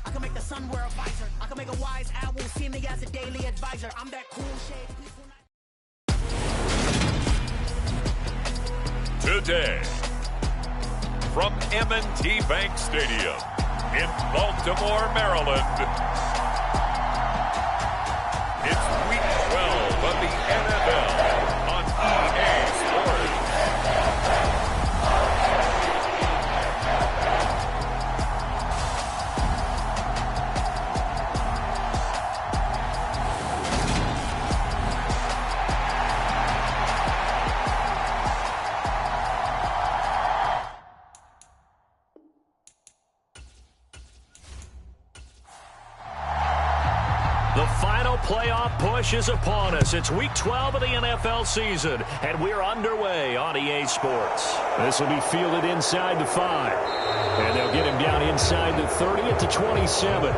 I can make the sun wear a visor. I can make a wise owl see me as a daily advisor. I'm that cool shade. Today, from M&T Bank Stadium in Baltimore, Maryland, it's Week 12 of the NFL on EA Sports. The final playoff push is upon us. It's Week 12 of the NFL season, and we're underway on EA Sports. This will be fielded inside the 5, and they'll get him down inside the 30 at the 27.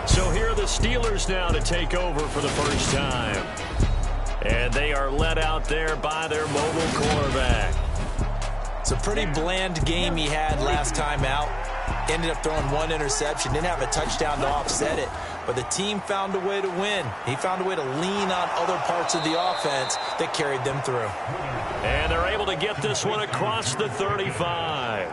So here are the Steelers now to take over for the first time. And they are led out there by their mobile quarterback. It's a pretty bland game he had last time out. Ended up throwing one interception. Didn't have a touchdown to offset it. But the team found a way to win. He found a way to lean on other parts of the offense that carried them through. And they're able to get this one across the 35.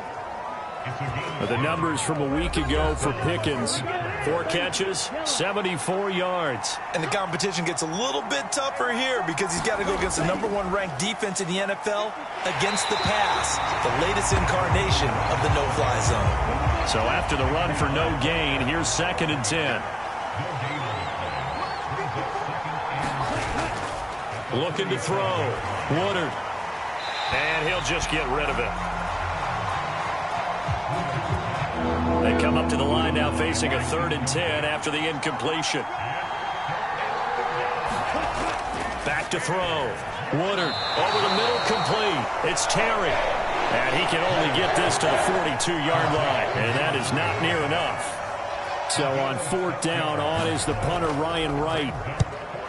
The numbers from a week ago for Pickens. 4 catches, 74 yards. And the competition gets a little bit tougher here because he's got to go against the #1 ranked defense in the NFL against the pass, the latest incarnation of the no-fly zone. So after the run for no gain, here's 2nd and 10. Looking to throw. Woodard. And he'll just get rid of it. They come up to the line now facing a 3rd and 10 after the incompletion. Back to throw. Woodard over the middle, complete. It's Terry. And he can only get this to the 42-yard line. And that is not near enough. So on 4th down, on is the punter, Ryan Wright.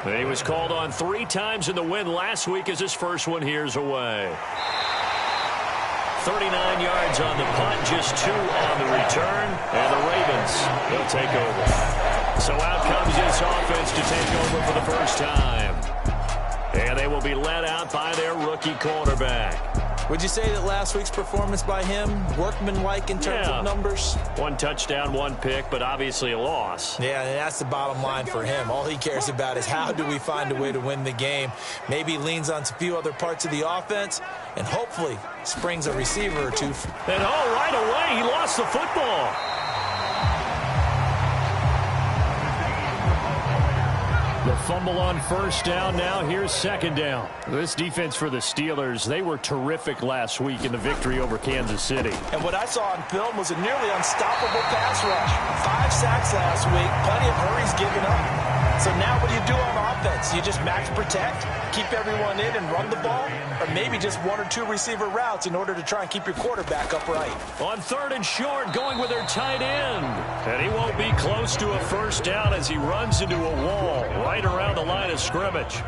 He was called on 3 times in the win last week as his first one here's away. 39 yards on the punt, just 2 on the return, and the Ravens will take over. So out comes this offense to take over for the first time. And they will be led out by their rookie quarterback. Would you say that last week's performance by him, workmanlike in terms of numbers? 1 touchdown, 1 pick, but obviously a loss. Yeah, and that's the bottom line for him. All he cares about is how do we find a way to win the game. Maybe he leans on a few other parts of the offense and hopefully springs a receiver or 2. And right away, he lost the football. The fumble on 1st down. Now here's 2nd down. This defense for the Steelers, they were terrific last week in the victory over Kansas City. And what I saw on film was a nearly unstoppable pass rush. 5 sacks last week, plenty of hurries given up. So now what do you do on offense? You just max protect, keep everyone in and run the ball, or maybe just 1 or 2 receiver routes in order to try and keep your quarterback upright. On 3rd and short, going with their tight end. And he won't be close to a 1st down as he runs into a wall right around the line of scrimmage.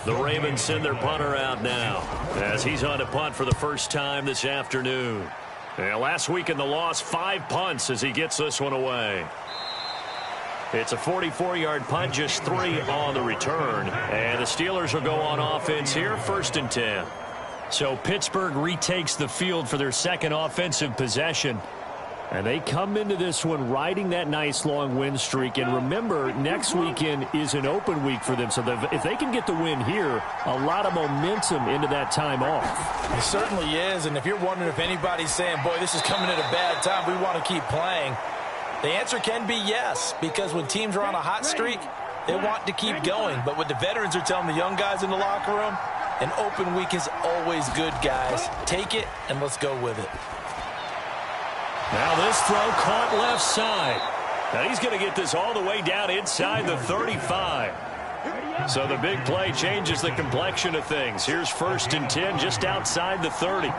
The Ravens send their punter out now as he's on to punt for the first time this afternoon. And last week in the loss, 5 punts as he gets this one away. It's a 44-yard punt, just 3 on the return. And the Steelers will go on offense here, 1st and 10. So Pittsburgh retakes the field for their 2nd offensive possession. And they come into this one riding that nice long win streak. And remember, next weekend is an open week for them. So if they can get the win here, a lot of momentum into that time off. It certainly is. And if you're wondering if anybody's saying, boy, this is coming at a bad time, we want to keep playing, the answer can be yes, because when teams are on a hot streak, they want to keep going. But what the veterans are telling the young guys in the locker room, an open week is always good, guys. Take it, and let's go with it. Now this throw caught left side. Now he's going to get this all the way down inside the 35. So the big play changes the complexion of things. Here's 1st and 10 just outside the 30.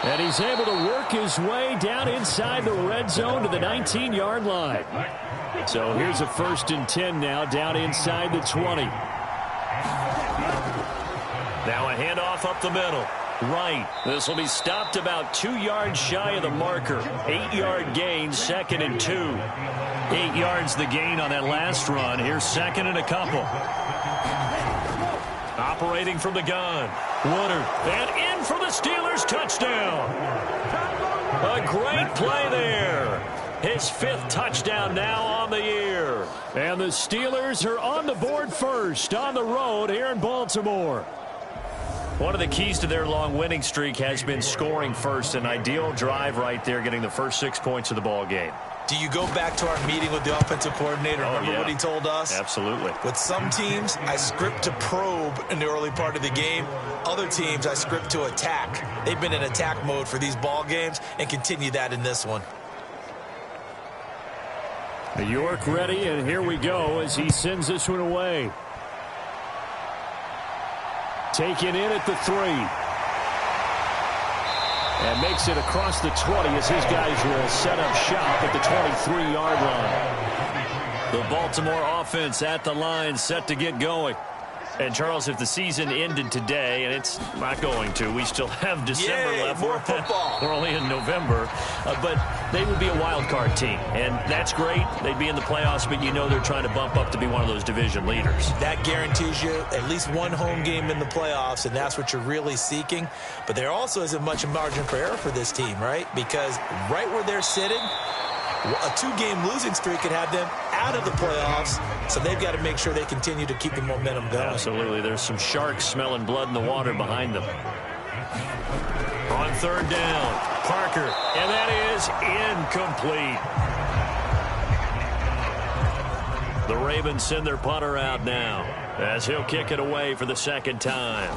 And he's able to work his way down inside the red zone to the 19-yard line. So here's a 1st and 10 now down inside the 20. Now a handoff up the middle. Right. This will be stopped about 2 yards shy of the marker. 8-yard gain, 2nd and 2. 8 yards the gain on that last run. Here's 2nd and a couple. Operating from the gun. Woodard. And in for the Steelers touchdown. A great play there. His 5th touchdown now on the year. And the Steelers are on the board first on the road here in Baltimore. One of the keys to their long winning streak has been scoring first. An ideal drive right there, getting the first 6 points of the ball game. Do you go back to our meeting with the offensive coordinator? Remember what he told us? Absolutely. With some teams, I script to probe in the early part of the game. Other teams, I script to attack. They've been in attack mode for these ball games and continue that in this one. York ready, and here we go as he sends this one away. Taken in at the 3. And makes it across the 20 as his guys will set up shop at the 23-yard line. The Baltimore offense at the line, set to get going. And, Charles, if the season ended today, and it's not going to, we still have December left. More football. We're only in November. But they would be a wild card team, and that's great. They'd be in the playoffs, but you know they're trying to bump up to be one of those division leaders. That guarantees you at least one home game in the playoffs, and that's what you're really seeking. But there also isn't much margin for error for this team, right? Because right where they're sitting, a 2-game losing streak could have them out of the playoffs, so they've got to make sure they continue to keep the momentum going. Absolutely. There's some sharks smelling blood in the water behind them. On 3rd down, Parker, and that is incomplete. The Ravens send their punter out now as he'll kick it away for the 2nd time.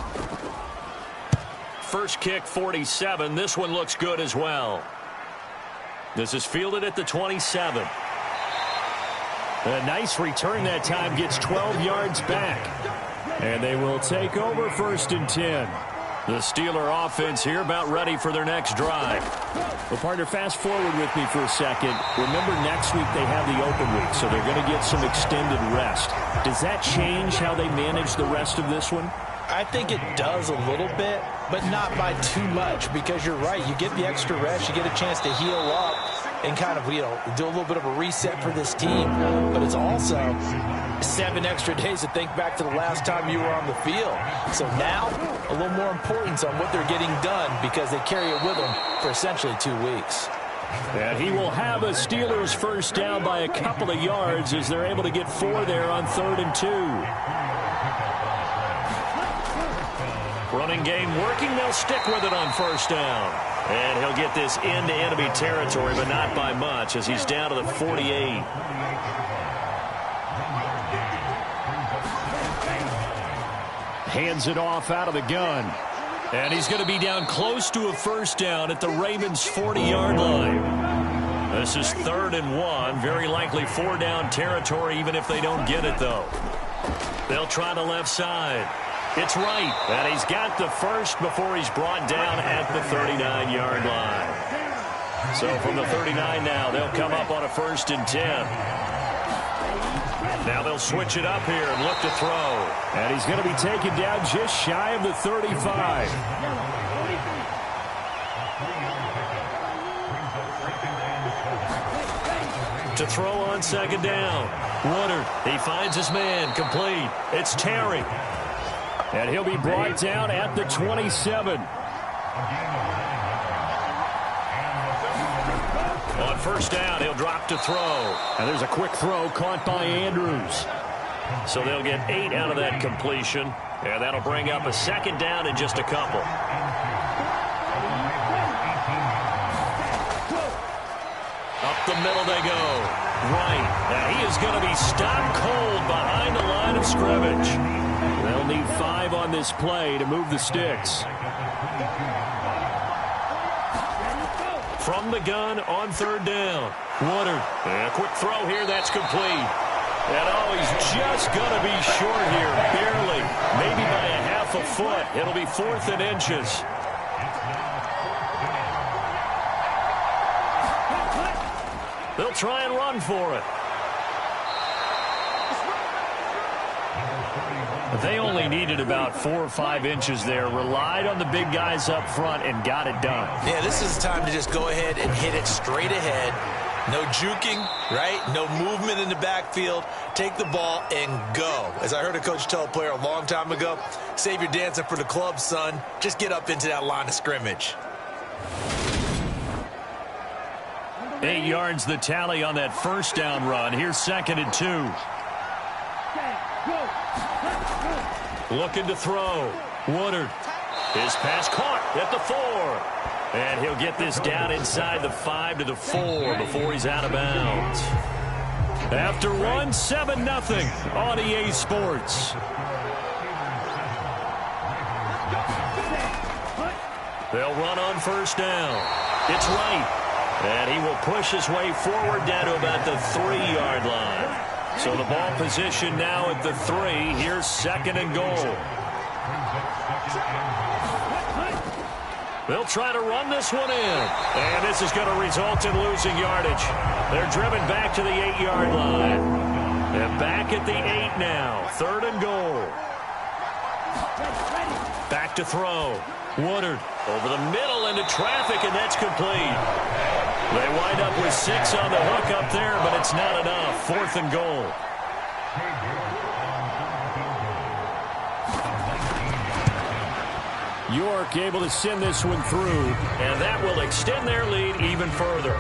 First kick, 47. This one looks good as well. This is fielded at the 27. A nice return that time, gets 12 yards back. And they will take over 1st and 10. The Steeler offense here about ready for their next drive. Well, partner, fast forward with me for a second. Remember, next week they have the open week, so they're going to get some extended rest. Does that change how they manage the rest of this one? I think it does a little bit, but not by too much, because you're right. You get the extra rest, you get a chance to heal up and kind of, do a little bit of a reset for this team. But it's also 7 extra days to think back to the last time you were on the field. So now, a little more importance on what they're getting done, because they carry it with them for essentially 2 weeks. And he will have a Steelers first down by a couple of yards as they're able to get 4 there on 3rd and 2. Running game working. They'll stick with it on 1st down. And he'll get this into enemy territory, but not by much, as he's down to the 48. Hands it off out of the gun. And he's going to be down close to a 1st down at the Ravens' 40-yard line. This is 3rd and 1. Very likely 4 down territory, even if they don't get it, though. They'll try the left side. It's right, and he's got the first before he's brought down at the 39-yard line. So from the 39 now, they'll come up on a 1st and 10. Now they'll switch it up here and look to throw. And he's going to be taken down just shy of the 35. To throw on 2nd down. Woodard, he finds his man, complete. It's Terry. And he'll be brought down at the 27. On 1st down, he'll drop to throw. And there's a quick throw caught by Andrews. So they'll get 8 out of that completion. And that'll bring up a 2nd down in just a couple. Up the middle they go. Right. Now he is going to be stopped cold behind the line of scrimmage. They'll need 5 on this play to move the sticks. From the gun on 3rd down. Woodard. And a quick throw here. That's complete. And he's just going to be short here. Barely. Maybe by a half a foot. It'll be 4th and inches. They'll try and run for it. They only needed about 4 or 5 inches there, relied on the big guys up front, and got it done. Yeah, this is time to just go ahead and hit it straight ahead. No juking, right? No movement in the backfield. Take the ball and go. As I heard a coach tell a player a long time ago, save your dancing for the club, son. Just get up into that line of scrimmage. 8 yards the tally on that first down run. Here's 2nd and 2. Looking to throw. Woodard. His pass caught at the 4. And he'll get this down inside the 5 to the 4 before he's out of bounds. After one, 7-0 on EA Sports. They'll run on first down. It's right. And he will push his way forward down to about the 3-yard line. So the ball position now at the 3. Here's 2nd and goal. They'll try to run this one in. And this is going to result in losing yardage. They're driven back to the 8-yard line. And back at the 8 now. 3rd and goal. Back to throw. Woodard over the middle into traffic, and that's complete. They wind up with 6 on the hook up there, but it's not enough. 4th and goal. York able to send this one through, and that will extend their lead even further.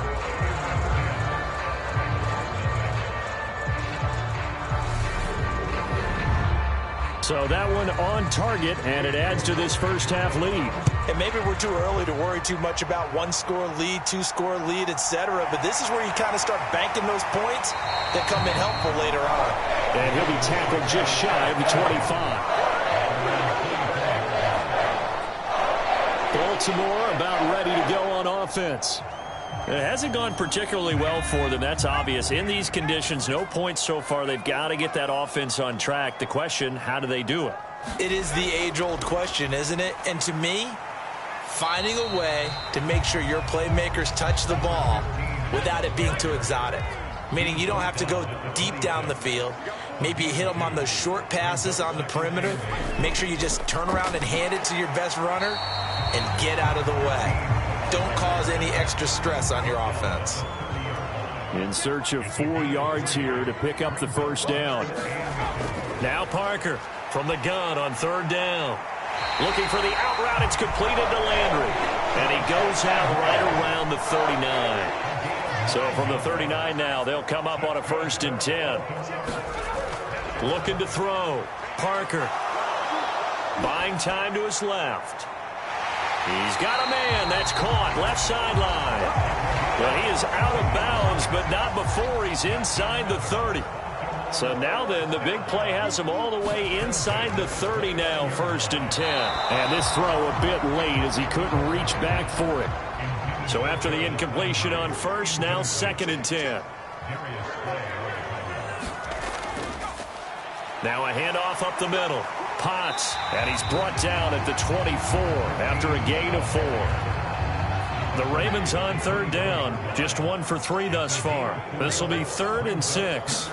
So that one on target, and it adds to this first half lead. And maybe we're too early to worry too much about 1-score lead, 2-score lead, etc. But this is where you kind of start banking those points that come in helpful later on. And he'll be tackled just shy of the 25. Baltimore about ready to go on offense. It hasn't gone particularly well for them. That's obvious. In these conditions, no points so far. They've got to get that offense on track. The question, how do they do it? It is the age-old question, isn't it? And to me, finding a way to make sure your playmakers touch the ball without it being too exotic. Meaning you don't have to go deep down the field. Maybe you hit them on those short passes on the perimeter. Make sure you just turn around and hand it to your best runner and get out of the way. Don't cause any extra stress on your offense. In search of 4 yards here to pick up the first down. Now Parker from the gun on 3rd down. Looking for the out route. It's completed to Landry. And he goes out right around the 39. So from the 39 now, they'll come up on a 1st and 10. Looking to throw. Parker. Buying time to his left. He's got a man. That's caught. Left sideline. Well, he is out of bounds, but not before he's inside the 30. So now then, the big play has him all the way inside the 30 now, 1st and 10. And this throw a bit late as he couldn't reach back for it. So after the incompletion on 1st, now 2nd and 10. Now a handoff up the middle. Potts, and he's brought down at the 24 after a gain of 4. The Ravens on 3rd down, just 1 for 3 thus far. This will be 3rd and 6.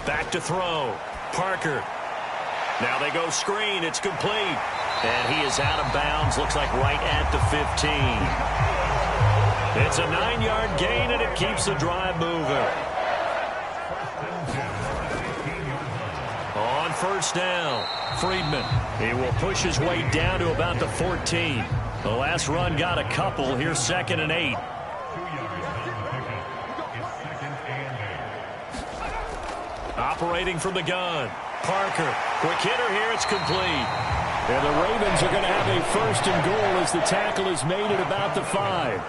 Back to throw. Parker. Now they go screen. It's complete. And he is out of bounds. Looks like right at the 15. It's a 9-yard gain, and it keeps the drive moving. On 1st down, Friedman. He will push his way down to about the 14. The last run got a couple. Here's 2nd and 8. Operating from the gun. Parker. Quick hitter here. It's complete. And the Ravens are going to have a 1st and goal as the tackle is made at about the 5.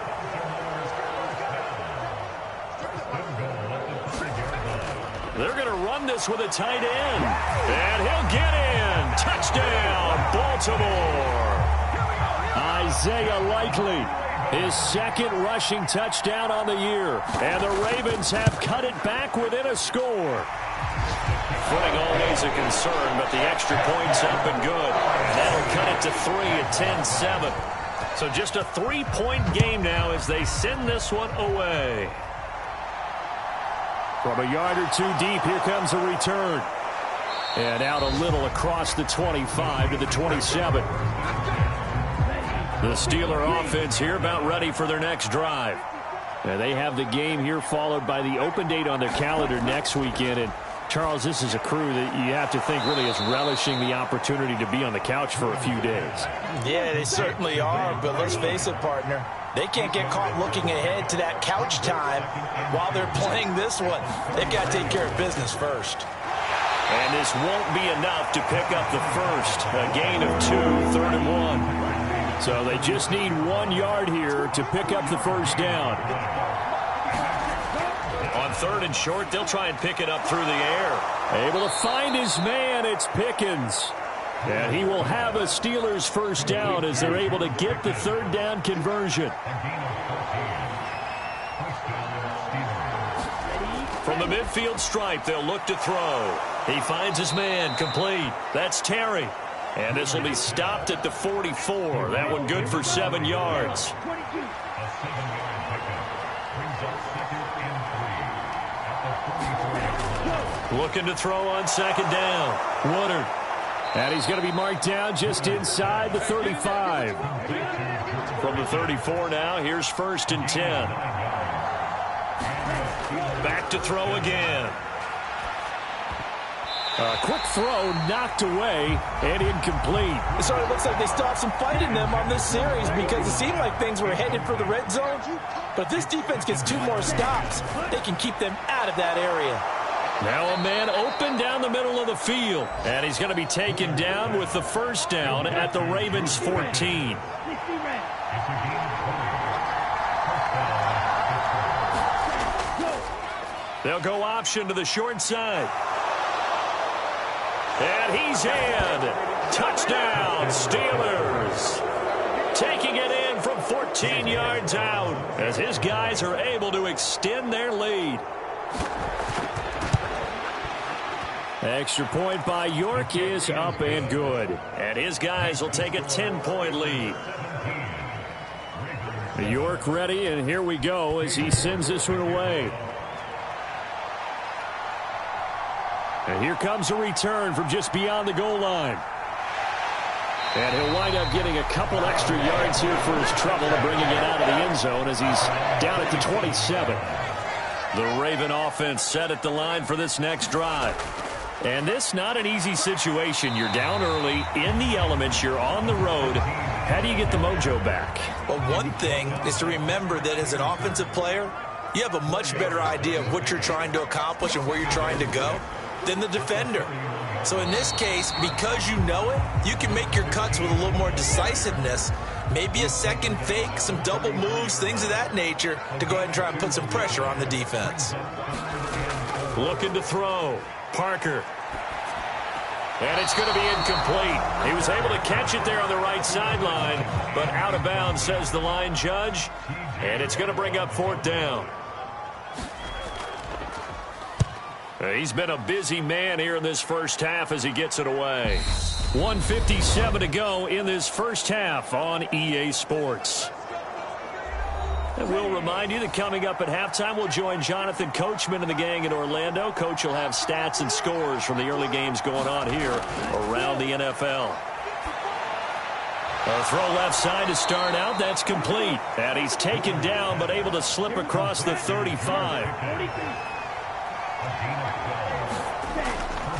They're going to run this with a tight end. And he'll get in. Touchdown, Baltimore. Isaiah Likely, his 2nd rushing touchdown on the year. And the Ravens have cut it back within a score. Footing always a concern, but the extra point's up and good. That'll cut it to 3 at 10-7. So just a 3-point game now as they send this one away. From a yard or 2 deep, here comes a return. And out a little across the 25 to the 27. The Steeler offense here about ready for their next drive. And they have the game here followed by the open date on their calendar next weekend. And Charles, this is a crew that you have to think really is relishing the opportunity to be on the couch for a few days. Yeah, they certainly are, but let's face it, partner. They can't get caught looking ahead to that couch time while they're playing this one. They've got to take care of business first. And this won't be enough to pick up the first. A gain of 2, 3rd and 1. So they just need 1 yard here to pick up the first down. On 3rd and short, they'll try and pick it up through the air. Able to find his man, it's Pickens. And he will have a Steelers first down as they're able to get the 3rd down conversion. From the midfield stripe, they'll look to throw. He finds his man, complete. That's Terry. And this will be stopped at the 44. That one good for 7 yards. Looking to throw on 2nd down. Woodard. And he's going to be marked down just inside the 35. From the 34 now, here's 1st and 10. Back to throw again. A quick throw knocked away and incomplete. It sort of looks like they still have some fight in them on this series because it seemed like things were headed for the red zone. But if this defense gets 2 more stops, they can keep them out of that area. Now a man open down the middle of the field. And he's going to be taken down with the first down at the Ravens 14. They'll go option to the short side. And he's in. Touchdown, Steelers. Taking it in from 14 yards out as his guys are able to extend their lead. Extra point by York is up and good. And his guys will take a 10-point lead. York ready, and here we go as he sends this one away. And here comes a return from just beyond the goal line. And he'll wind up getting a couple extra yards here for his trouble and bringing it out of the end zone as he's down at the 27. The Raven offense set at the line for this next drive. And this not an easy situation. You're down early, in the elements, you're on the road. How do you get the mojo back? Well, one thing is to remember that as an offensive player, you have a much better idea of what you're trying to accomplish and where you're trying to go than the defender. So in this case, because you know it, you can make your cuts with a little more decisiveness, maybe a second fake, some double moves, things of that nature, to go ahead and try and put some pressure on the defense. Looking to throw. Parker. And it's going to be incomplete. He was able to catch it there on the right sideline, but out of bounds, says the line judge. And it's going to bring up 4th down. He's been a busy man here in this first half as he gets it away. 1:57 to go in this first half on EA Sports. And we'll remind you that coming up at halftime, we'll join Jonathan Coachman and the gang in Orlando. Coach will have stats and scores from the early games going on here around the NFL. A throw left side to start out. That's complete. And he's taken down but able to slip across the 35.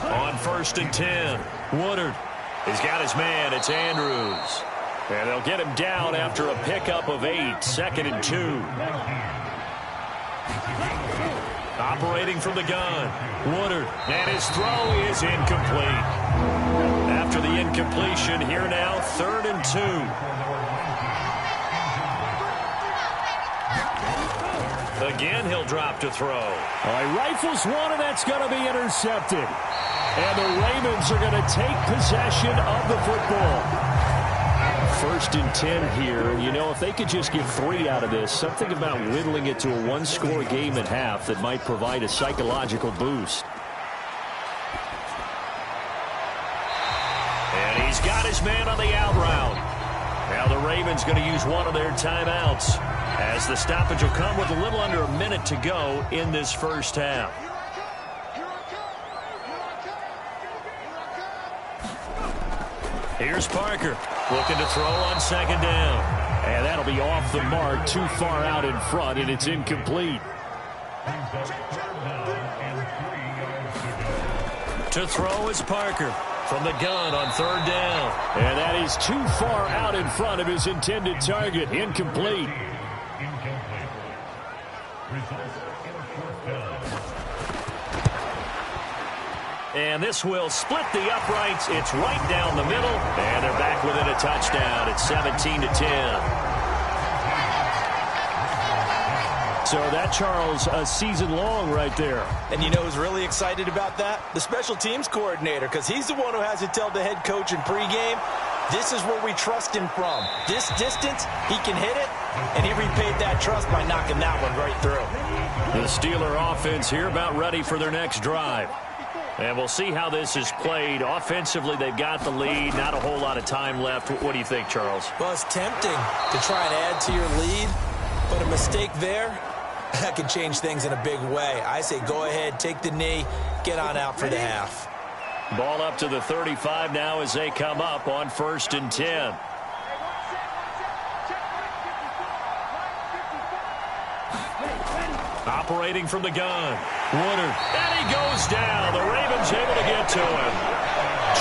On 1st and 10, Woodard. He's got his man. It's Andrews. And they'll get him down after a pickup of 8. 2nd and 2. Operating from the gun. Woodard. And his throw is incomplete. After the incompletion, here now, 3rd and 2. Again, he'll drop to throw. All right, rifles one, and that's going to be intercepted. And the Ravens are going to take possession of the football. 1st and 10 here. You know, if they could just get 3 out of this, something about whittling it to a 1-score game at half that might provide a psychological boost. And he's got his man on the out route. Now the Ravens going to use one of their timeouts as the stoppage will come with a little under a minute to go in this first half. Here's Parker looking to throw on second down. And that'll be off the mark, too far out in front, and it's incomplete. To throw is Parker from the gun on third down. And that is too far out in front of his intended target. Incomplete. And this will split the uprights. It's right down the middle. And they're back within a touchdown. It's 17-10. So that, Charles, a season long right there. And you know who's really excited about that? The special teams coordinator, because he's the one who has to tell the head coach in pregame, this is where we trust him from. This distance, he can hit it, and he repaid that trust by knocking that one right through. The Steeler offense here about ready for their next drive. And we'll see how this is played. Offensively, they've got the lead. Not a whole lot of time left. What do you think, Charles? Well, it's tempting to try and add to your lead, but a mistake there, that can change things in a big way. I say go ahead, take the knee, get on out for the half. Ball up to the 35 now as they come up on 1st and 10. Operating from the gun. Woodard. And he goes down. The Ravens able to get to him.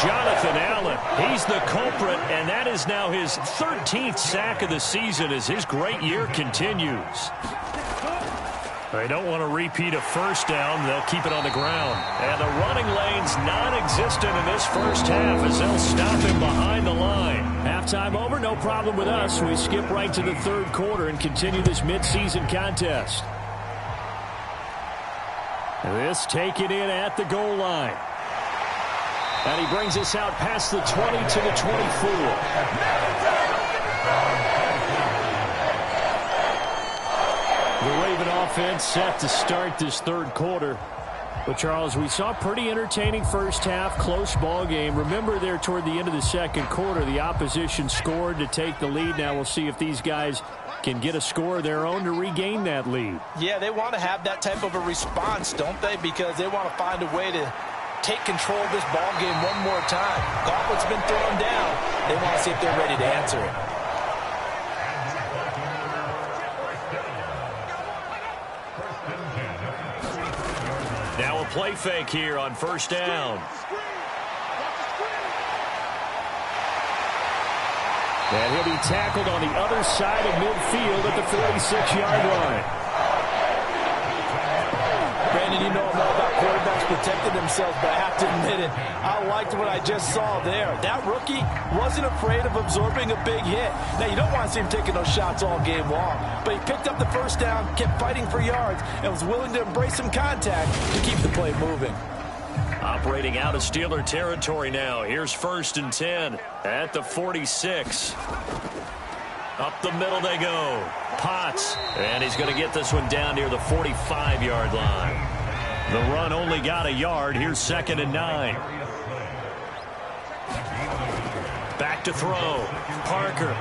Jonathan Allen. He's the culprit, and that is now his 13th sack of the season as his great year continues. They don't want to repeat a first down. They'll keep it on the ground. And the running lane's non-existent in this first half as they'll stop him behind the line. Halftime over, no problem with us. We skip right to the third quarter and continue this midseason contest. This taken in at the goal line. And he brings us out past the 20 to the 24. The Raven offense set to start this third quarter. But, Charles, we saw a pretty entertaining first half, close ball game. Remember there toward the end of the second quarter, the opposition scored to take the lead. Now we'll see if these guys can get a score of their own to regain that lead. Yeah, they want to have that type of a response, don't they? Because they want to find a way to take control of this ball game one more time. Gauntlet's been thrown down. They want to see if they're ready to answer it. Now a play fake here on first down. And he'll be tackled on the other side of midfield at the 46-yard line. Brandon, you know I'm all about quarterbacks protecting themselves, but I have to admit it, I liked what I just saw there. That rookie wasn't afraid of absorbing a big hit. Now, you don't want to see him taking those shots all game long, but he picked up the first down, kept fighting for yards, and was willing to embrace some contact to keep the play moving. Operating out of Steeler territory now. Here's 1st and 10 at the 46. Up the middle they go. Potts. And he's going to get this one down near the 45-yard line. The run only got a yard. Here's 2nd and 9. Back to throw. Parker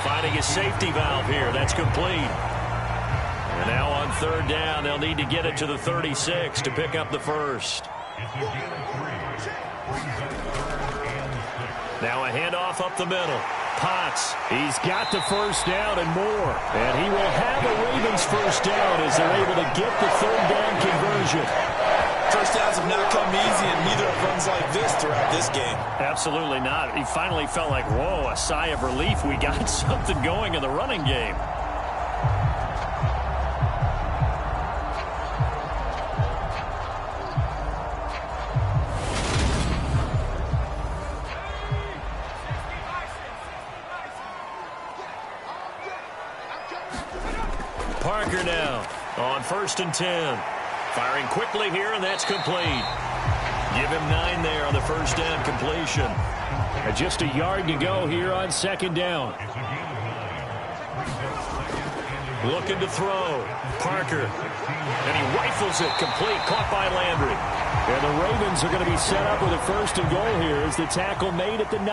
finding his safety valve here. That's complete. And now on 3rd down, they'll need to get it to the 36 to pick up the first. Now a handoff up the middle. Potts, he's got the first down and more. And he will have a Ravens first down as they're able to get the 3rd down conversion. First downs have not come easy, and neither have runs like this throughout this game. Absolutely not. He finally felt like, whoa, a sigh of relief. We got something going in the running game. Parker now on 1st and 10. Firing quickly here, and that's complete. Give him 9 there on the first down completion. And just a yard to go here on 2nd down. Looking to throw. Parker. And he rifles it complete. Caught by Landry. And the Ravens are going to be set up with a 1st and goal here as the tackle made at the 9.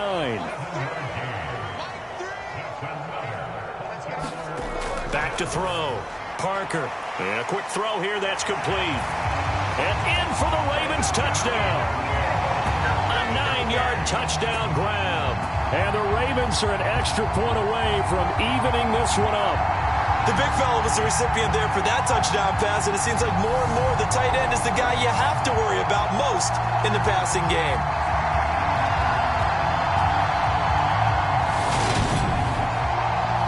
Back to throw. Parker. And a quick throw here. That's complete. And in for the Ravens touchdown. A 9-yard touchdown ground. Ravens are an extra point away from evening this one up. The big fella was the recipient there for that touchdown pass, and it seems like more and more the tight end is the guy you have to worry about most in the passing game.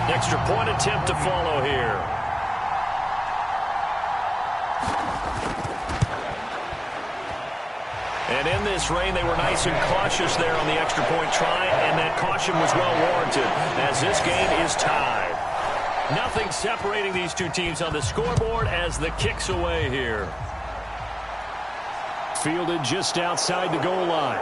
Extra point attempt to follow here. And in this rain, they were nice and cautious there on the extra point try, and that caution was well warranted as this game is tied. Nothing separating these two teams on the scoreboard as the kick's away here. Fielded just outside the goal line.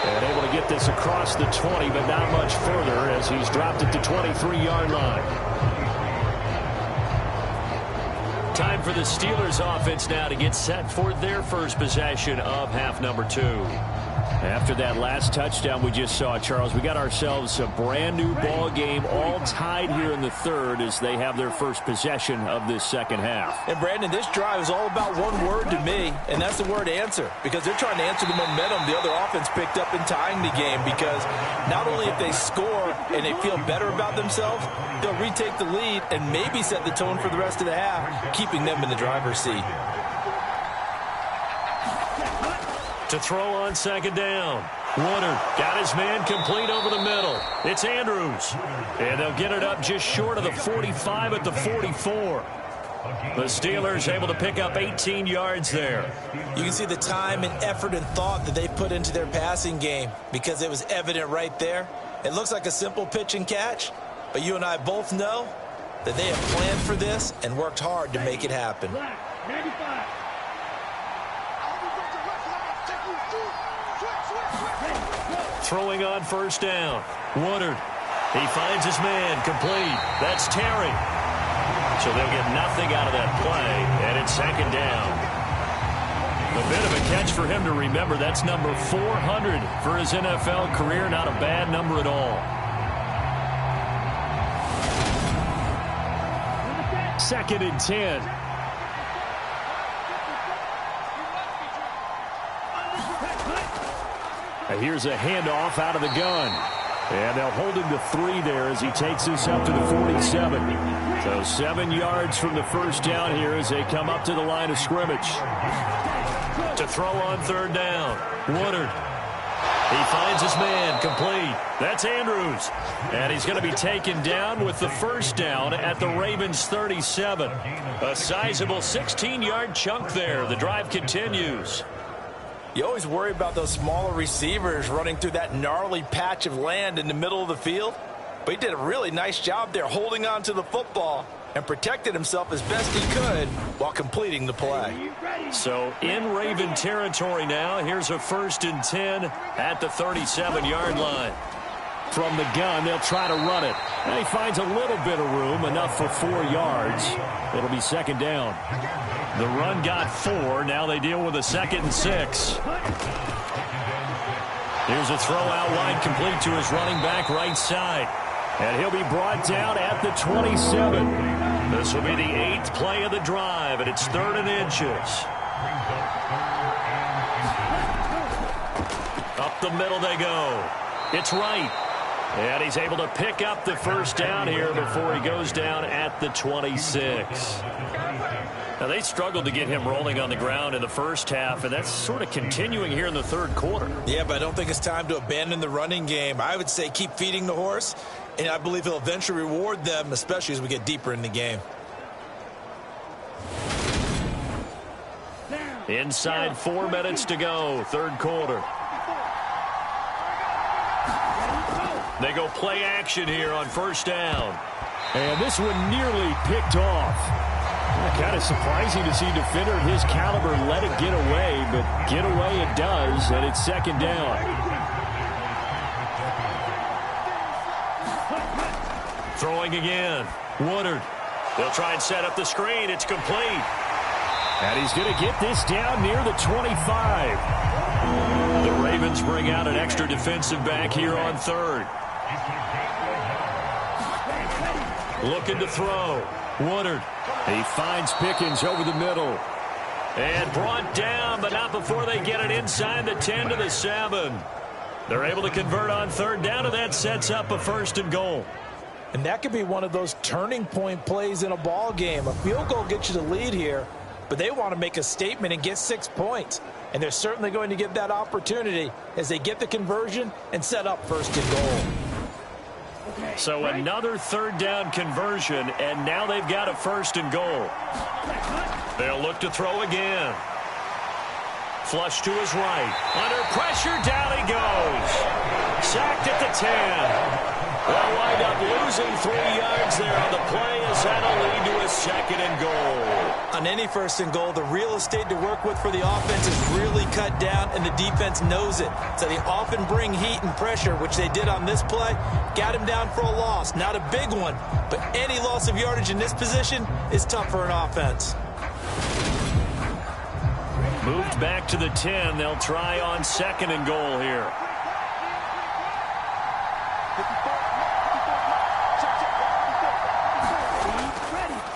And able to get this across the 20, but not much further as he's dropped it to 23-yard line. Time for the Steelers offense now to get set for their first possession of half number 2. After that last touchdown we just saw, Charles, we got ourselves a brand new ball game, all tied here in the third as they have their first possession of this second half. And Brandon, this drive is all about one word to me, and that's the word answer, because they're trying to answer the momentum the other offense picked up in tying the game, because not only if they score and they feel better about themselves, they'll retake the lead and maybe set the tone for the rest of the half, keeping them in the driver's seat. To throw on second down. Woodard got his man complete over the middle. It's Andrews. And they'll get it up just short of the 45 at the 44. The Steelers able to pick up 18 yards there. You can see the time and effort and thought that they put into their passing game because it was evident right there. It looks like a simple pitch and catch, but you and I both know that they have planned for this and worked hard to make it happen. Throwing on first down. Woodard. He finds his man complete. That's Terry. So they'll get nothing out of that play, and it's second down. A bit of a catch for him to remember. That's number 400 for his NFL career. Not a bad number at all. Second and 10. Here's a handoff out of the gun. And they'll hold him to 3 there as he takes this up to the 47. So 7 yards from the first down here as they come up to the line of scrimmage. To throw on third down. Woodard. He finds his man complete. That's Andrews. And he's going to be taken down with the first down at the Ravens 37. A sizable 16-yard chunk there. The drive continues. You always worry about those smaller receivers running through that gnarly patch of land in the middle of the field. But he did a really nice job there holding on to the football and protected himself as best he could while completing the play. So in Raven territory now, here's a 1st and 10 at the 37-yard line. From the gun, they'll try to run it. And he finds a little bit of room, enough for 4 yards. It'll be second down. The run got 4. Now they deal with a 2nd and 6. Here's a throw out wide, complete to his running back right side. And he'll be brought down at the 27. This will be the 8th play of the drive, and it's 3rd and inches. Up the middle they go. It's right. And he's able to pick up the first down here before he goes down at the 26. Now, they struggled to get him rolling on the ground in the first half, and that's sort of continuing here in the third quarter. Yeah, but I don't think it's time to abandon the running game. I would say keep feeding the horse, and I believe he'll eventually reward them, especially as we get deeper in the game. Inside 4 minutes to go, third quarter. They go play action here on first down. And this one nearly picked off. Kind of surprising to see a defender of his caliber let it get away, but get away it does, and it's second down. Throwing again. Woodard. They'll try and set up the screen. It's complete. And he's going to get this down near the 25. The Ravens bring out an extra defensive back here on third. Looking to throw. Woodard. He finds Pickens over the middle. And brought down, but not before they get it inside the 10 to the 7. They're able to convert on third down, and that sets up a 1st and goal. And that could be one of those turning point plays in a ball game. A field goal gets you the lead here, but they want to make a statement and get 6 points. And they're certainly going to get that opportunity as they get the conversion and set up 1st and goal. So another 3rd down conversion, and now they've got a 1st and goal. They'll look to throw again. Flush to his right. Under pressure, down he goes. Sacked at the 10. They'll wind up losing 3 yards there on the play as that'll lead to a 2nd and goal. On any 1st and goal, the real estate to work with for the offense is really cut down, and the defense knows it. So they often bring heat and pressure, which they did on this play. Got him down for a loss. Not a big one, but any loss of yardage in this position is tough for an offense. Moved back to the 10. They'll try on 2nd and goal here.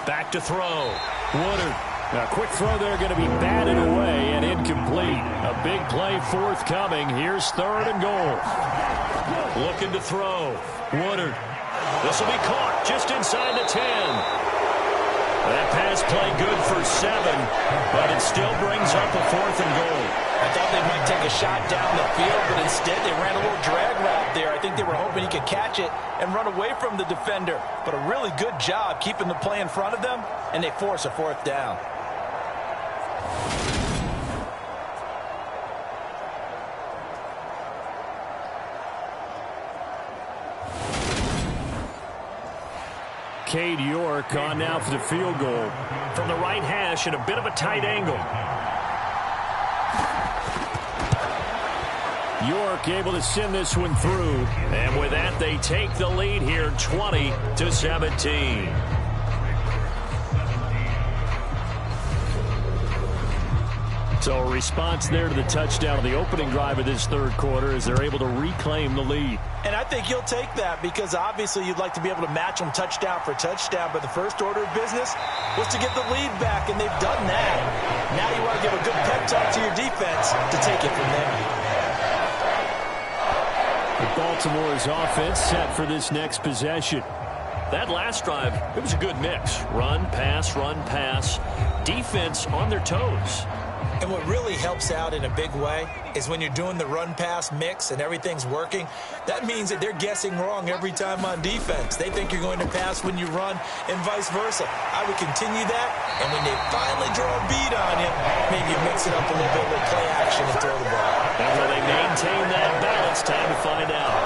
Back to throw. Woodard. A quick throw there going to be batted away and incomplete. A big play forthcoming. Here's 3rd and goal. Looking to throw. Woodard. This will be caught just inside the 10. That pass play good for 7, but it still brings up a 4th and goal. I thought they might take a shot down the field, but instead they ran a little drag route there. I think they were hoping he could catch it and run away from the defender. But a really good job keeping the play in front of them, and they force a 4th down. Cade York on now for the field goal. From the right hash at a bit of a tight angle. York able to send this one through. And with that, they take the lead here, 20-17. So a response there to the touchdown of the opening drive of this 3rd quarter as they're able to reclaim the lead. And I think you'll take that because obviously you'd like to be able to match them touchdown for touchdown, but the first order of business was to get the lead back, and they've done that. Now you want to give a good pep talk to your defense to take it from there. Baltimore's offense set for this next possession. That last drive, it was a good mix. Run, pass, run, pass. Defense on their toes. And what really helps out in a big way is when you're doing the run-pass mix and everything's working, that means that they're guessing wrong every time on defense. They think you're going to pass when you run and vice versa. I would continue that, and when they finally draw a beat on you, maybe you mix it up a little bit with play action and throw the ball. And will they maintain that balance? Time to find out.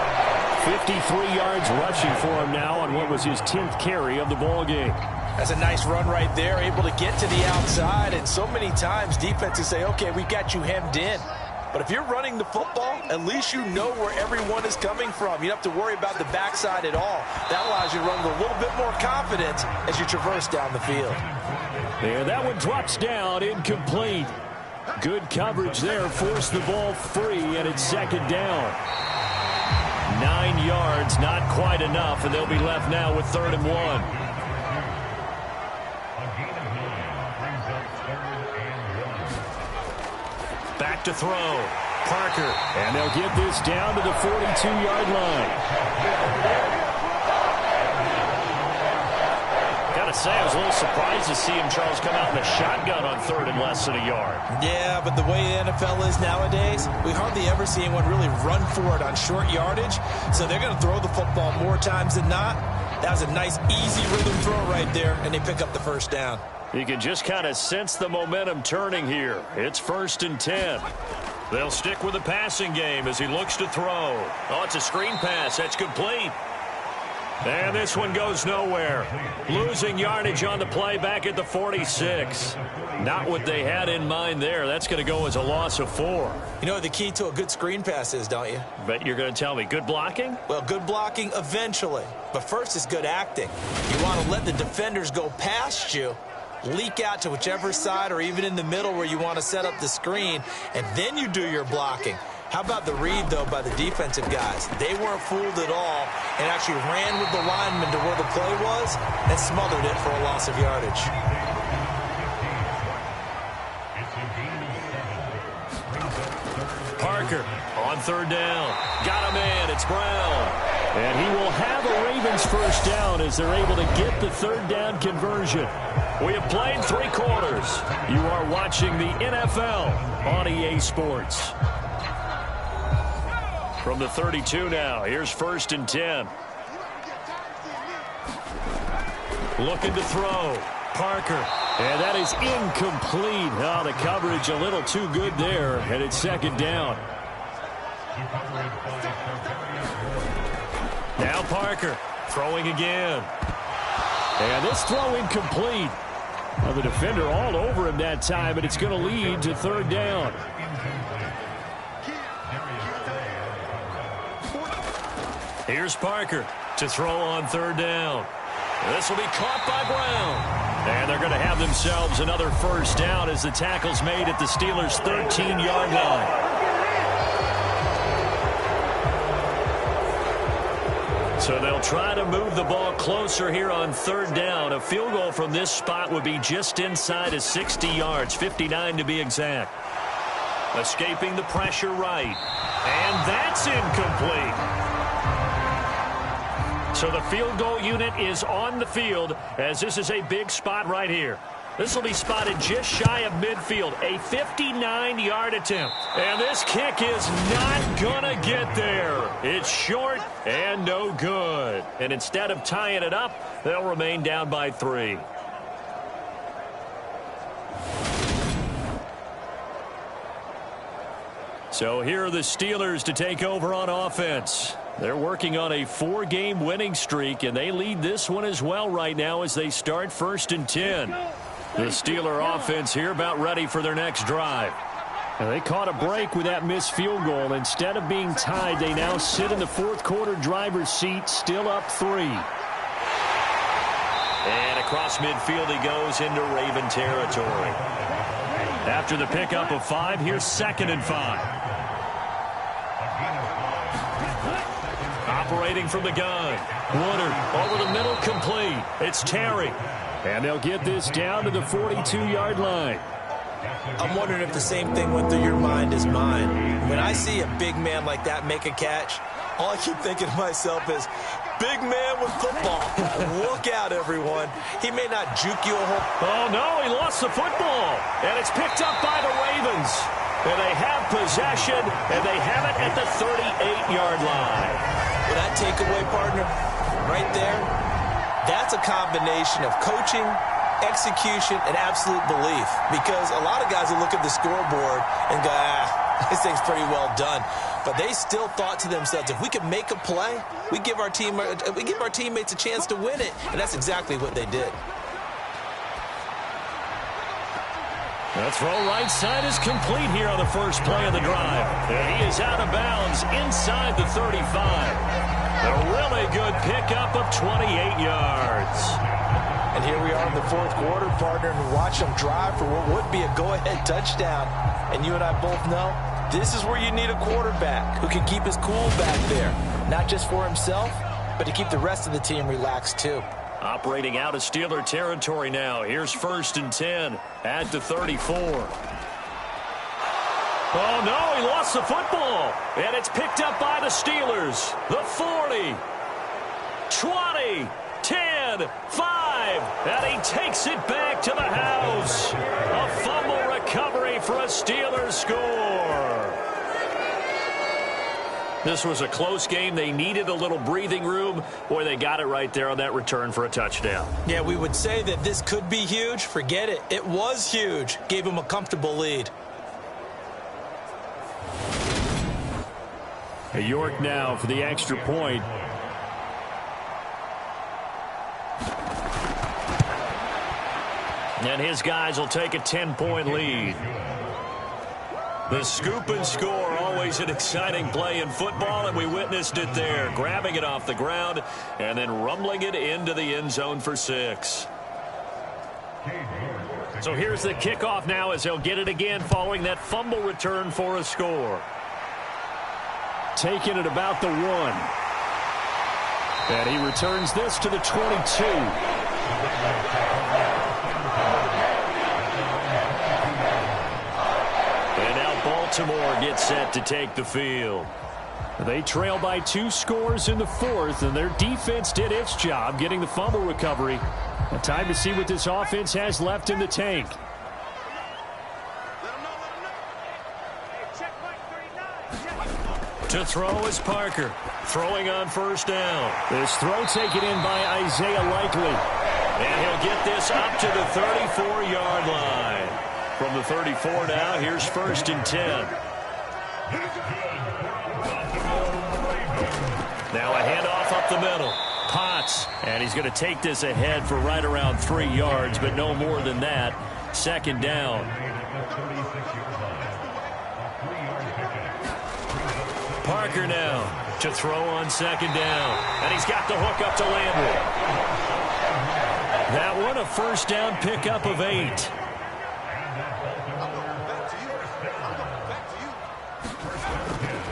53 yards rushing for him now on what was his 10th carry of the ball game. That's a nice run right there, able to get to the outside. And so many times defenses say, okay, we got you hemmed in. But if you're running the football, at least you know where everyone is coming from. You don't have to worry about the backside at all. That allows you to run with a little bit more confidence as you traverse down the field. And that one drops down, incomplete. Good coverage there, forced the ball free, and it's 2nd down. 9 yards, not quite enough, and they'll be left now with 3rd and 1. Back to throw. Parker. And they'll get this down to the 42-yard line. Gotta say, I was a little surprised to see him, Charles, come out in a shotgun on 3rd and less than a yard. Yeah, but the way the NFL is nowadays, we hardly ever see anyone really run for it on short yardage. So they're going to throw the football more times than not. That was a nice, easy rhythm throw right there, and they pick up the 1st down. You can just kind of sense the momentum turning here. It's 1st and 10. They'll stick with the passing game as he looks to throw. Oh, it's a screen pass. That's complete. And this one goes nowhere. Losing yardage on the play back at the 46. Not what they had in mind there. That's going to go as a loss of 4. You know what the key to a good screen pass is, don't you? Bet you're going to tell me good blocking? Well, good blocking eventually. But first is good acting. You want to let the defenders go past you, leak out to whichever side or even in the middle where you want to set up the screen, and then you do your blocking. How about the read, though, by the defensive guys? They weren't fooled at all and actually ran with the lineman to where the play was and smothered it for a loss of yardage. Parker on third down. Got him in. It's Brown. And he will have a Ravens first down as they're able to get the third down conversion. We have played 3 quarters. You are watching the NFL on EA Sports. From the 32 now, here's 1st and 10. Looking to throw. Parker. And that is incomplete. Oh, the coverage a little too good there, and it's 2nd down. Now Parker throwing again. And this throw incomplete. Well, the defender all over him that time, and it's going to lead to 3rd down. Here's Parker to throw on 3rd down. This will be caught by Brown. And they're going to have themselves another first down as the tackle's made at the Steelers' 13-yard line. So they'll try to move the ball closer here on 3rd down. A field goal from this spot would be just inside of 60 yards, 59 to be exact. Escaping the pressure right. And that's incomplete. So the field goal unit is on the field as this is a big spot right here. This will be spotted just shy of midfield, a 59-yard attempt. And this kick is not going to get there. It's short and no good. And instead of tying it up, they'll remain down by 3. So here are the Steelers to take over on offense. They're working on a 4-game winning streak, and they lead this one as well right now as they start 1st and 10. The Steeler offense here about ready for their next drive. And they caught a break with that missed field goal. Instead of being tied, they now sit in the 4th quarter driver's seat, still up 3. And across midfield he goes into Raven territory. After the pickup of 5, here's 2nd and 5. Operating from the gun. Woodard over the middle, complete. It's Terry. And they'll get this down to the 42-yard line. I'm wondering if the same thing went through your mind as mine. When I see a big man like that make a catch, all I keep thinking to myself is, big man with football. Look out, everyone. He may not juke you a whole... Oh, no, he lost the football. And it's picked up by the Ravens. And they have possession, and they have it at the 38-yard line. With that takeaway, partner, right there, that's a combination of coaching, execution, and absolute belief. Because a lot of guys will look at the scoreboard and go, this thing's pretty well done. But they still thought to themselves, if we can make a play, we give our teammates a chance to win it. And that's exactly what they did. The throw right side is complete here on the first play of the drive. And he is out of bounds inside the 35. A really good pickup of 28 yards. And here we are in the 4th quarter, partner, and watch them drive for what would be a go-ahead touchdown. And you and I both know this is where you need a quarterback who can keep his cool back there. Not just for himself, but to keep the rest of the team relaxed too. Operating out of Steeler territory now. Here's 1st and 10 at the 34. Oh, no, he lost the football. And it's picked up by the Steelers. The 40, 20, 10, 5. And he takes it back to the house. A fumble recovery for a Steelers score. This was a close game. They needed a little breathing room. Boy, they got it right there on that return for a touchdown. Yeah, we would say that this could be huge. Forget it. It was huge. Gave him a comfortable lead. York now for the extra point. And his guys will take a 10-point lead. The scoop and score, always an exciting play in football, and we witnessed it there. Grabbing it off the ground and then rumbling it into the end zone for 6. So here's the kickoff now as they'll get it again following that fumble return for a score. Taking it about the 1. And he returns this to the 22. Baltimore gets set to take the field. They trail by 2 scores in the 4th, and their defense did its job getting the fumble recovery. A time to see what this offense has left in the tank. To throw is Parker. Throwing on first down. This throw taken in by Isaiah Likely. And he'll get this up to the 34-yard line. From the 34 now, here's 1st and 10. Now a handoff up the middle. Potts. And he's going to take this ahead for right around 3 yards, but no more than that. 2nd down. Parker now to throw on 2nd down. And he's got the hook up to Landry. That one a 1st down pickup of 8.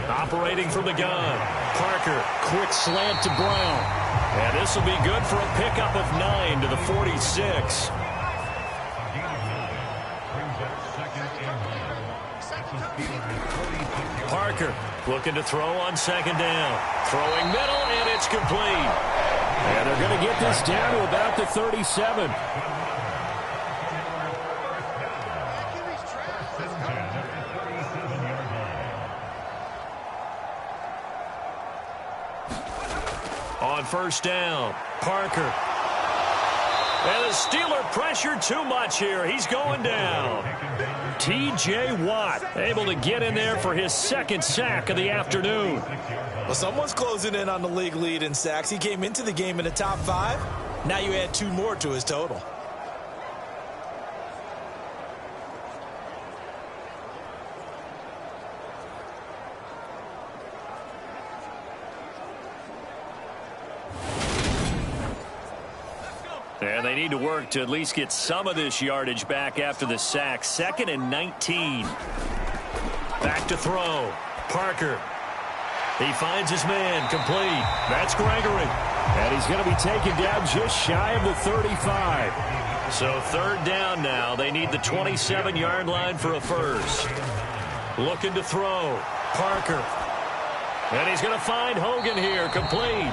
Operating from the gun. Parker. Quick slant to Brown. And this will be good for a pickup of 9 to the 46. Parker looking to throw on 2nd down. Throwing middle, and it's complete. And they're going to get this down to about the 37. On 1st down, Parker. And the Steeler pressure too much here. He's going down. T.J. Watt able to get in there for his 2nd sack of the afternoon. Well, someone's closing in on the league lead in sacks. He came into the game in the top 5. Now you add 2 more to his total. And they need to work to at least get some of this yardage back after the sack. 2nd and 19. Back to throw. Parker. He finds his man. Complete. That's Gregory. And he's going to be taken down just shy of the 35. So 3rd down now. They need the 27-yard line for a 1st. Looking to throw. Parker. And he's going to find Hogan here. Complete.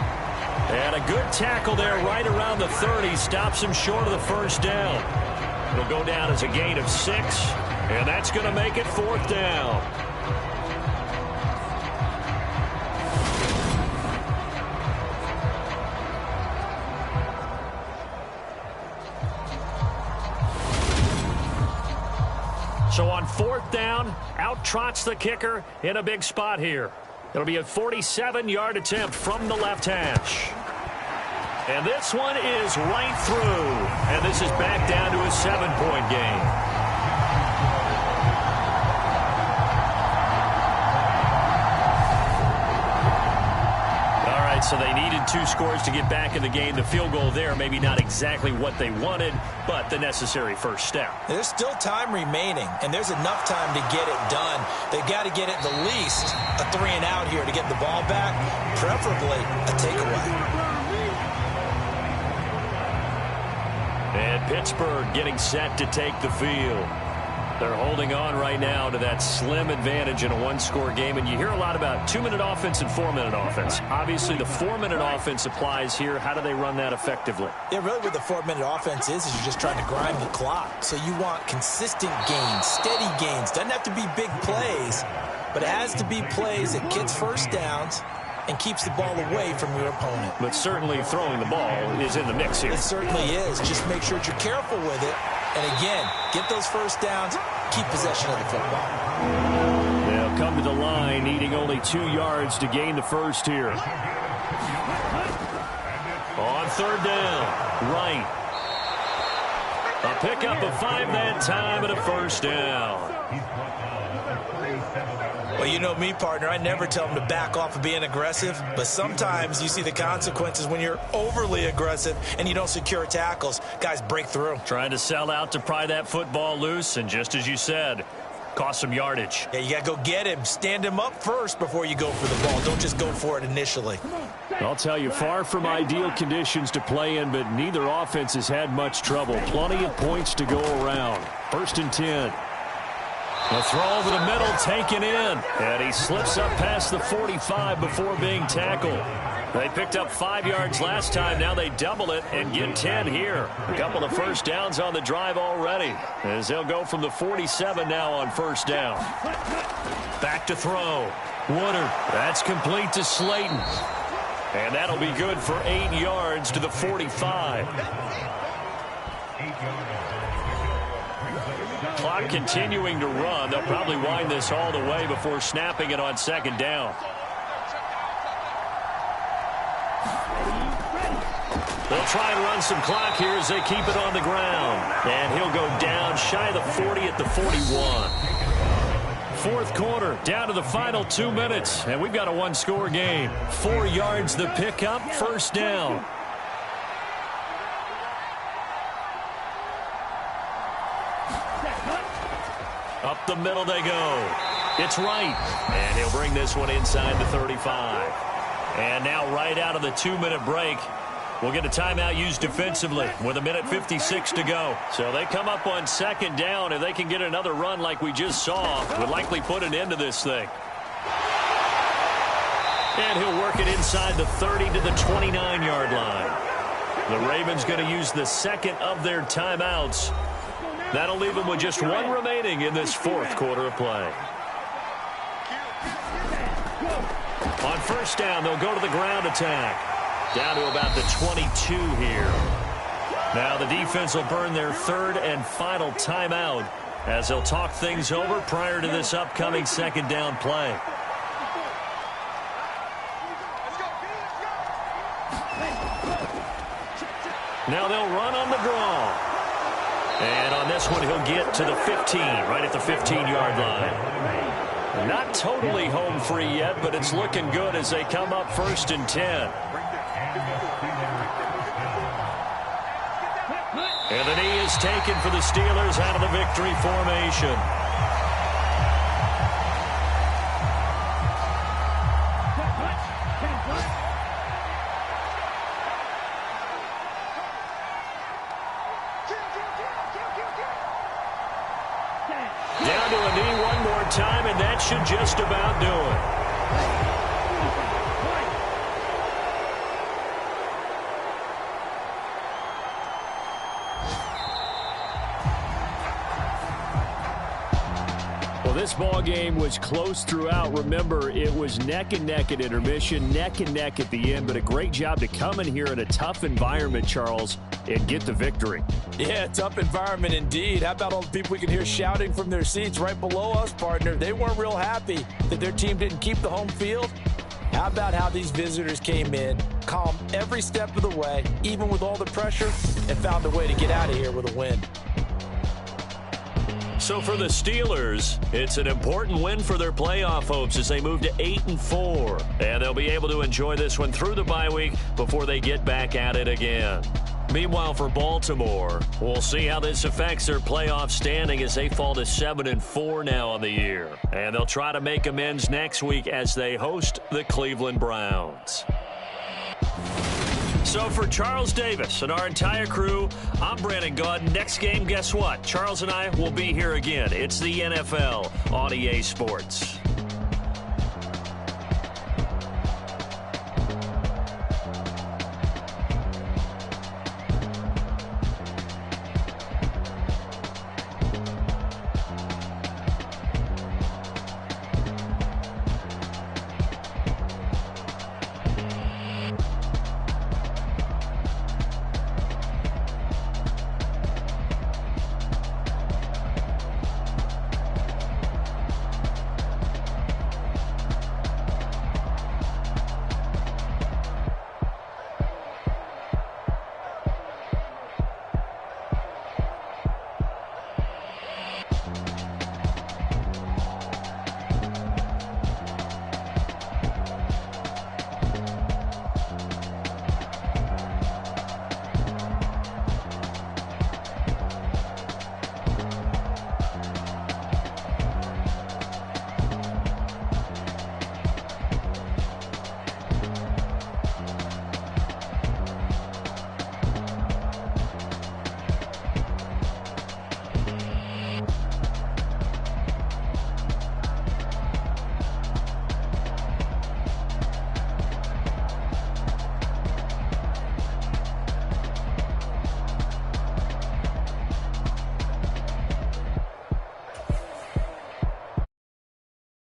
And a good tackle there right around the 30. Stops him short of the 1st down. It'll go down as a gain of 6. And that's going to make it 4th down. So on 4th down, out trots the kicker in a big spot here. It'll be a 47-yard attempt from the left hash. And this one is right through. And this is back down to a 7-point game. All right, so they needed 2 scores to get back in the game. The field goal there, maybe not exactly what they wanted, but the necessary 1st step. There's still time remaining, and there's enough time to get it done. They've got to get at the least a 3 and out here to get the ball back, preferably a takeaway. And Pittsburgh getting set to take the field. They're holding on right now to that slim advantage in a 1-score game. And you hear a lot about 2-minute offense and 4-minute offense. Obviously, the 4-minute offense applies here. How do they run that effectively? Yeah, really what the 4-minute offense is you're just trying to grind the clock. So you want consistent gains, steady gains. Doesn't have to be big plays, but it has to be plays that gets 1st downs and keeps the ball away from your opponent. But certainly throwing the ball is in the mix here. It certainly is. Just make sure that you're careful with it. And again, get those 1st downs, keep possession of the football. They'll come to the line, needing only 2 yards to gain the 1st here. On 3rd down, right. A pickup of 5 that time and a 1st down. Well, you know me, partner. I never tell them to back off of being aggressive, but sometimes you see the consequences when you're overly aggressive and you don't secure tackles. Guys break through. Trying to sell out to pry that football loose, and just as you said, cost some yardage. Yeah, you got to go get him. Stand him up first before you go for the ball. Don't just go for it initially. I'll tell you, far from ideal conditions to play in, but neither offense has had much trouble. Plenty of points to go around. 1st and 10. The throw over the middle, taken in. And he slips up past the 45 before being tackled. They picked up 5 yards last time. Now they double it and get 10 here. A couple of first downs on the drive already, as they'll go from the 47 now on first down. Back to throw. Woodard. That's complete to Slayton. And that'll be good for 8 yards to the 45. Clock continuing to run. They'll probably wind this all the way before snapping it on second down. They'll try and run some clock here as they keep it on the ground. And he'll go down shy of the 40 at the 41. Fourth quarter, down to the final 2 minutes. And we've got a one-score game. 4 yards the pickup, first down. Up the middle they go. It's right. And he'll bring this one inside the 35. And now right out of the 2-minute break, we'll get a timeout used defensively with 1:56 to go. So they come up on second down. If they can get another run like we just saw, would likely put an end to this thing. And he'll work it inside the 30 to the 29-yard line. The Ravens going to use the second of their timeouts. That'll leave them with just one remaining in this fourth quarter of play. On first down, they'll go to the ground attack. Down to about the 22 here. Now the defense will burn their third and final timeout as they'll talk things over prior to this upcoming second down play. Now they'll run on the draw. And on this one, he'll get to the 15, right at the 15-yard line. Not totally home free yet, but it's looking good as they come up first and 10. And the knee is taken for the Steelers out of the victory formation. Down to a knee one more time, and that should just about do it. Well, this ball game was close throughout. Remember, it was neck and neck at intermission, neck and neck at the end, but a great job to come in here in a tough environment, Charles, and get the victory. Yeah, tough environment indeed. How about all the people we can hear shouting from their seats right below us, partner? They weren't real happy that their team didn't keep the home field. How about how these visitors came in, calm every step of the way, even with all the pressure, and found a way to get out of here with a win. So for the Steelers, it's an important win for their playoff hopes as they move to 8-4. And they'll be able to enjoy this one through the bye week before they get back at it again. Meanwhile, for Baltimore, we'll see how this affects their playoff standing as they fall to 7-4 now on the year. And they'll try to make amends next week as they host the Cleveland Browns. So for Charles Davis and our entire crew, I'm Brandon Gaudin. Next game, guess what? Charles and I will be here again. It's the NFL on EA Sports.